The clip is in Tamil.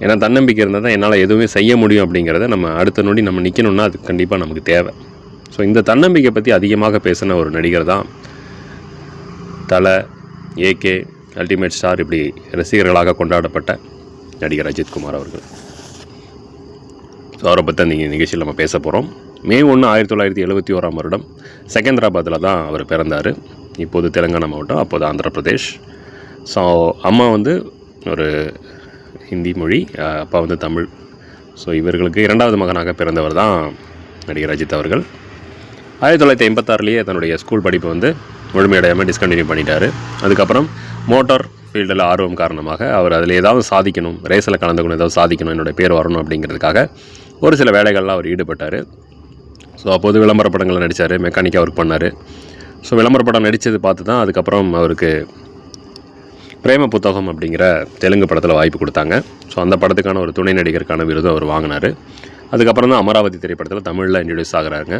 ஏன்னா தன்னம்பிக்கை இருந்தால் தான் என்னால் எதுவுமே செய்ய முடியும் அப்படிங்கிறத நம்ம அடுத்த நொடி நம்ம நிற்கணும்னா அது கண்டிப்பாக நமக்கு தேவை. ஸோ இந்த தன்னம்பிக்கை பற்றி அதிகமாக பேசின ஒரு நடிகர் தான் தலை, ஏகே, அல்டிமேட் ஸ்டார் இப்படி ரசிகர்களாக கொண்டாடப்பட்ட நடிகர் அஜித்குமார் அவர்கள். ஸோ அவரை பற்றி அந்த நிகழ்ச்சியில் நம்ம பேச போகிறோம். மே 1, 1971 செகந்திராபாத்தில் தான் அவர் பிறந்தார். இப்போது தெலுங்கானா மாவட்டம், அப்போது ஆந்திர பிரதேஷ். ஸோ அம்மா வந்து ஒரு ஹிந்தி மொழி, அப்பா வந்து தமிழ். ஸோ இவர்களுக்கு 2வது மகனாக பிறந்தவர் தான் நடிகர் அஜித் அவர்கள். 1986 தன்னுடைய ஸ்கூல் படிப்பை வந்து முழுமையடையாமல் டிஸ்கண்டினியூ பண்ணிட்டார். அதுக்கப்புறம் மோட்டார் ஃபீல்டில் ஆர்வம் காரணமாக அவர் அதில் ஏதாவது சாதிக்கணும், ரேஸில் கலந்துக்கணும், ஏதாவது சாதிக்கணும், என்னுடைய பேர் வரணும் அப்படிங்கிறதுக்காக ஒரு சில வேலைகள்லாம் அவர் ஈடுபட்டார். ஸோ அப்போது விளம்பர படங்களில் நடித்தார், மெக்கானிக்காக ஒர்க் பண்ணார். ஸோ விளம்பர படம் நடித்தது பார்த்து தான் அதுக்கப்புறம் அவருக்கு பிரேம புத்தகம் அப்படிங்கிற தெலுங்கு படத்தில் வாய்ப்பு கொடுத்தாங்க. ஸோ அந்த படத்துக்கான ஒரு துணை நடிகருக்கான விருதும் அவர் வாங்கினார். அதுக்கப்புறம் தான் அமராவதி திரைப்படத்தில் தமிழில் இன்ட்ரடியூஸ் ஆகிறாருங்க.